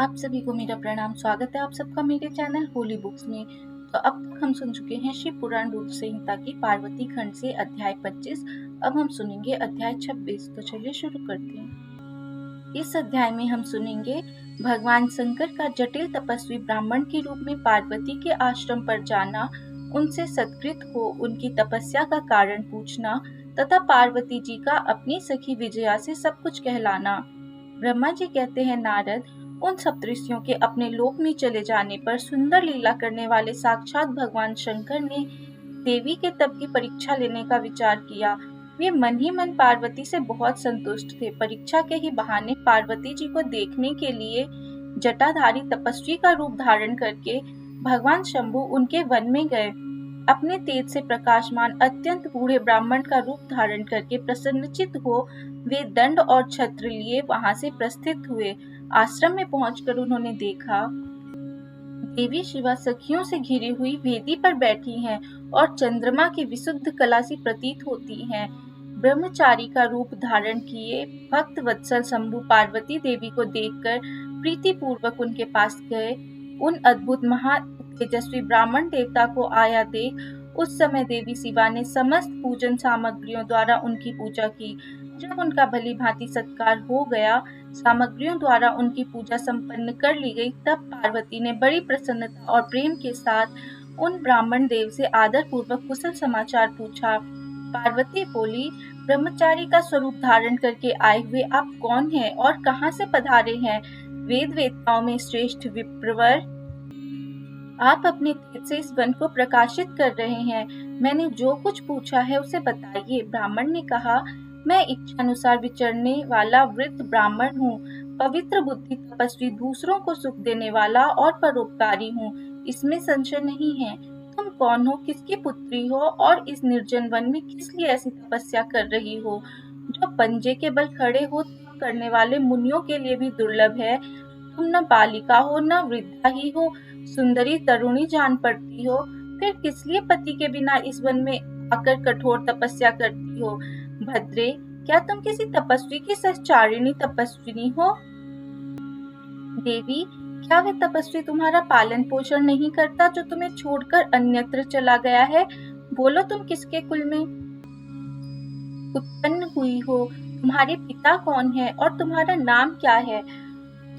आप सभी को मेरा प्रणाम। स्वागत है आप सबका मेरे चैनल होली बुक्स में। तो अब तक हम सुन चुके हैं शिव पुराण रुद्र संहिता की पार्वती खंड से अध्याय 25। अब हम सुनेंगे अध्याय 26। तो चलिए शुरू करते हैं। इस अध्याय में हम सुनेंगे भगवान शंकर का जटिल तपस्वी ब्राह्मण के रूप में पार्वती के आश्रम पर जाना, उनसे सत्कृत हो उनकी तपस्या का कारण पूछना तथा पार्वती जी का अपनी सखी विजया से सब कुछ कहलाना। ब्रह्मा जी कहते हैं, नारद, उन सप्तऋषियों के अपने लोक में चले जाने पर सुंदर लीला करने वाले साक्षात भगवान शंकर ने देवी के तप की परीक्षा लेने का विचार किया। वे मन ही मन पार्वती से बहुत संतुष्ट थे। परीक्षा के ही बहाने पार्वती जी को देखने के लिए जटाधारी तपस्वी का रूप धारण करके भगवान शंभु उनके वन में गए। अपने तेज से प्रकाशमान अत्यंत बूढ़े ब्राह्मण का रूप धारण करके प्रसन्नचित्त हो वे दंड और छत्र लिए वहां से प्रस्थित हुए। आश्रम में पहुंचकर उन्होंने देखा देवी शिवा सखियों से घिरी हुई वेदी पर बैठी हैं और चंद्रमा की विशुद्ध कला सी प्रतीत होती हैं। ब्रह्मचारी का रूप धारण किए भक्त वत्सल शंभु पार्वती देवी को देखकर प्रीति पूर्वक उनके पास गए। उन अद्भुत महा तेजस्वी ब्राह्मण देवता को आया देख उस समय देवी शिवा ने समस्त पूजन सामग्रियों द्वारा उनकी पूजा की। जब उनका भली भांति सत्कार हो गया, सामग्रियों द्वारा उनकी पूजा संपन्न कर ली गई, तब पार्वती ने बड़ी प्रसन्नता और प्रेम के साथ उन ब्राह्मण देव से आदर पूर्वक कुशल समाचार पूछा। पार्वती बोली, ब्रह्मचारी का स्वरूप धारण करके आए हुए आप कौन हैं और कहाँ से पधारे हैं? वेद वेत्ताओं में श्रेष्ठ विप्रवर, आप अपने तेज से इस वन को प्रकाशित कर रहे हैं। मैंने जो कुछ पूछा है उसे बताइए। ब्राह्मण ने कहा, मैं इच्छानुसार विचरने वाला वृद्ध ब्राह्मण हूँ, पवित्र बुद्धि तपस्वी, दूसरों को सुख देने वाला और परोपकारी हूँ, इसमें संशय नहीं है। तुम कौन हो, किसकी पुत्री हो और इस निर्जन वन में किस लिए ऐसी तपस्या कर रही हो, जो पंजे के बल खड़े हो तप करने वाले मुनियों के लिए भी दुर्लभ है। तुम न बालिका हो न वृद्धा ही हो, सुंदरी तरुणी जान पड़ती हो, फिर किस लिए पति के बिना इस वन में आकर कठोर तपस्या करती हो? भद्रे, क्या तुम किसी तपस्वी की सहचारिणी तपस्विनी हो? देवी, क्या वह तपस्वी तुम्हारा पालन पोषण नहीं करता जो तुम्हें छोड़कर अन्यत्र चला गया है? बोलो, तुम किसके कुल में उत्पन्न हुई हो? तुम्हारे पिता कौन है और तुम्हारा नाम क्या है?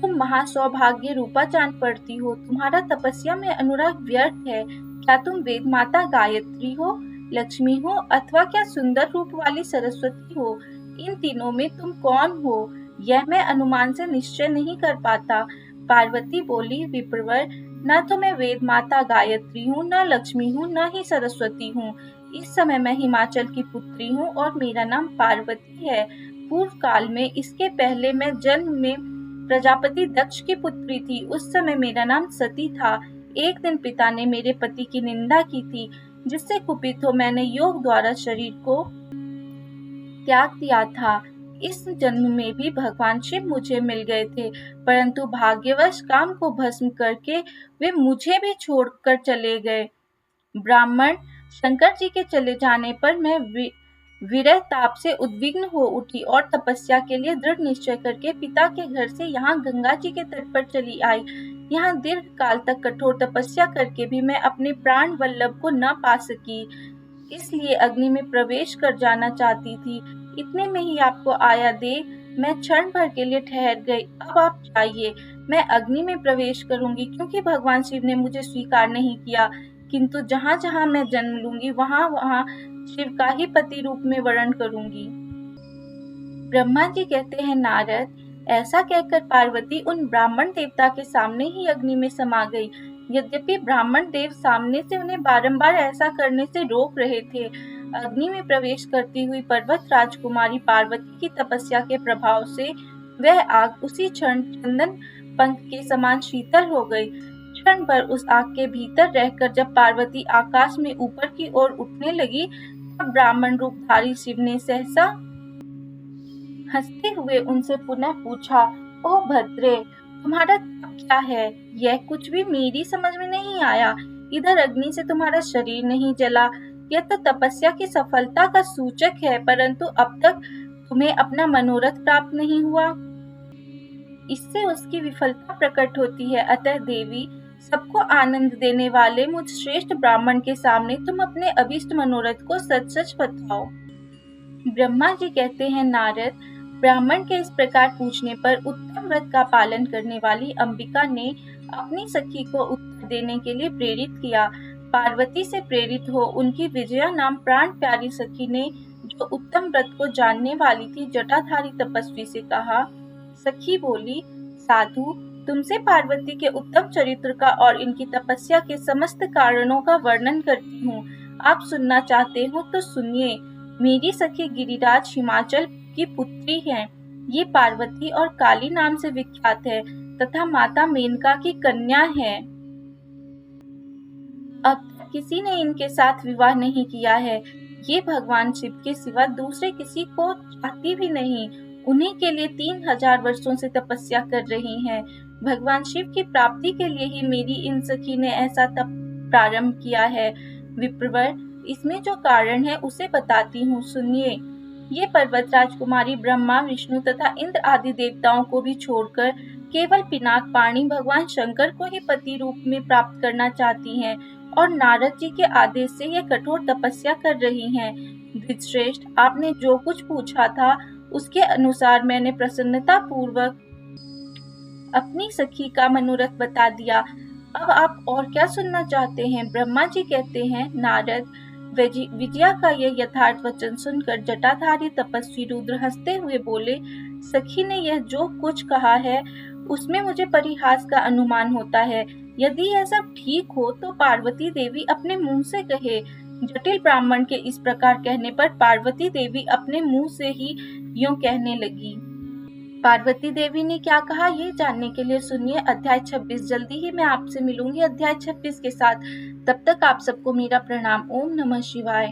तुम महासौभाग्य रूपा जान पड़ती हो, तुम्हारा तपस्या में अनुराग व्यर्थ है। क्या तुम वेद माता गायत्री हो, लक्ष्मी हो, अथवा क्या सुंदर रूप वाली सरस्वती हो? इन तीनों में तुम कौन हो, यह मैं अनुमान से निश्चय नहीं कर पाता। पार्वती बोली, विप्रवर, न तो मैं वेद माता गायत्री हूँ, न लक्ष्मी हूँ, न ही सरस्वती हूँ। इस समय मैं हिमाचल की पुत्री हूँ और मेरा नाम पार्वती है। पूर्व काल में, इसके पहले मैं जन्म में प्रजापति दक्ष की पुत्री थी। उस समय मेरा नाम सती था। एक दिन पिता ने मेरे पति की निंदा की थी, जिससे कुपित हो मैंने योग द्वारा शरीर को त्याग दिया था। इस जन्म में भी भगवान शिव मुझे मिल गए थे, परंतु भाग्यवश काम को भस्म करके वे मुझे भी छोड़कर चले गए। ब्राह्मण शंकर जी के चले जाने पर मैं विरह ताप से उद्विग्न हो उठी और तपस्या के लिए दृढ़ निश्चय करके पिता के घर से यहाँ गंगा जी के तट पर चली आई। यहाँ दीर्घ काल तक कठोर तपस्या करके भी मैं अपने प्राण वल्लभ को न पा सकी, इसलिए अग्नि में प्रवेश कर जाना चाहती थी। इतने में ही आपको आया देख मैं क्षण भर के लिए ठहर गई। अब आप जाइए, मैं अग्नि में प्रवेश करूंगी, क्योंकि भगवान शिव ने मुझे स्वीकार नहीं किया, किंतु जहाँ जहाँ मैं जन्म लूंगी वहाँ वहाँ शिव का ही पति रूप में वर्ण करूंगी। ब्रह्मा जी कहते हैं, नारद, ऐसा कहकर पार्वती उन ब्राह्मण देवता के सामने ही अग्नि में समा गई। यद्यपि ब्राह्मण देव सामने से उन्हें बारंबार ऐसा करने से रोक रहे थे, अग्नि में प्रवेश करती हुई पर्वत राजकुमारी पार्वती की तपस्या के प्रभाव से वह आग उसी क्षण चंदन पंख के समान शीतल हो गई। क्षण भर उस आग के भीतर रहकर जब पार्वती आकाश में ऊपर की ओर उठने लगी, तब ब्राह्मण रूपधारी शिव ने सहसा हंसते हुए उनसे पुनः पूछा, ओ भद्रे, तुम्हारा तप क्या है? यह कुछ भी मेरी समझ में नहीं आया। इधर अग्नि से तुम्हारा शरीर नहीं जला, यह तो तपस्या की सफलता का सूचक है, परंतु अब तक तुम्हें अपना मनोरथ प्राप्त नहीं हुआ। इससे उसकी विफलता प्रकट होती है। अतः देवी, सबको आनंद देने वाले मुझ श्रेष्ठ ब्राह्मण के सामने तुम अपने अभीष्ट मनोरथ को सच सच बताओ। ब्रह्मा जी कहते हैं, नारद, ब्राह्मण के इस प्रकार पूछने पर उत्तम व्रत का पालन करने वाली अंबिका ने अपनी सखी को उत्तर देने के लिए प्रेरित किया। पार्वती से प्रेरित हो उनकी विजया नाम प्राण प्यारी सखी ने, जो उत्तम व्रत को जानने वाली थी, जटाधारी तपस्वी से कहा। सखी बोली, साधु, तुमसे पार्वती के उत्तम चरित्र का और इनकी तपस्या के समस्त कारणों का वर्णन करती हूँ। आप सुनना चाहते हो तो सुनिए। मेरी सखी गिरिराज हिमाचल की पुत्री है। ये पार्वती और काली नाम से विख्यात है तथा माता मेनका की कन्या है। अब तक किसी ने इनके साथ विवाह नहीं किया है। ये भगवान शिव के सिवा दूसरे किसी को चाहती भी नहीं। उन्हीं के लिए 3000 वर्षों से तपस्या कर रही हैं। भगवान शिव की प्राप्ति के लिए ही मेरी इन सखी ने ऐसा तप प्रारंभ किया है। विप्रवर, इसमें जो कारण है उसे बताती हूँ, सुनिए। ये पर्वत राजकुमारी ब्रह्मा, विष्णु तथा इंद्र आदि देवताओं को भी छोड़कर केवल पिनाक पाणी भगवान शंकर को ही पति रूप में प्राप्त करना चाहती हैं और नारद जी के आदेश से यह कठोर तपस्या कर रही हैं। द्विजश्रेष्ठ, आपने जो कुछ पूछा था उसके अनुसार मैंने प्रसन्नता पूर्वक अपनी सखी का मनोरथ बता दिया। अब आप और क्या सुनना चाहते हैं? ब्रह्मा जी कहते हैं, नारद, विजया का यह यथार्थ वचन सुनकर जटाधारी तपस्वी रुद्र हंसते हुए बोले, सखी ने यह जो कुछ कहा है उसमें मुझे परिहास का अनुमान होता है। यदि यह सब ठीक हो तो पार्वती देवी अपने मुंह से कहे। जटिल ब्राह्मण के इस प्रकार कहने पर पार्वती देवी अपने मुंह से ही यूं कहने लगी। पार्वती देवी ने क्या कहा, ये जानने के लिए सुनिए अध्याय 26। जल्दी ही मैं आपसे मिलूंगी अध्याय 26 के साथ। तब तक आप सबको मेरा प्रणाम। ओम नमः शिवाय।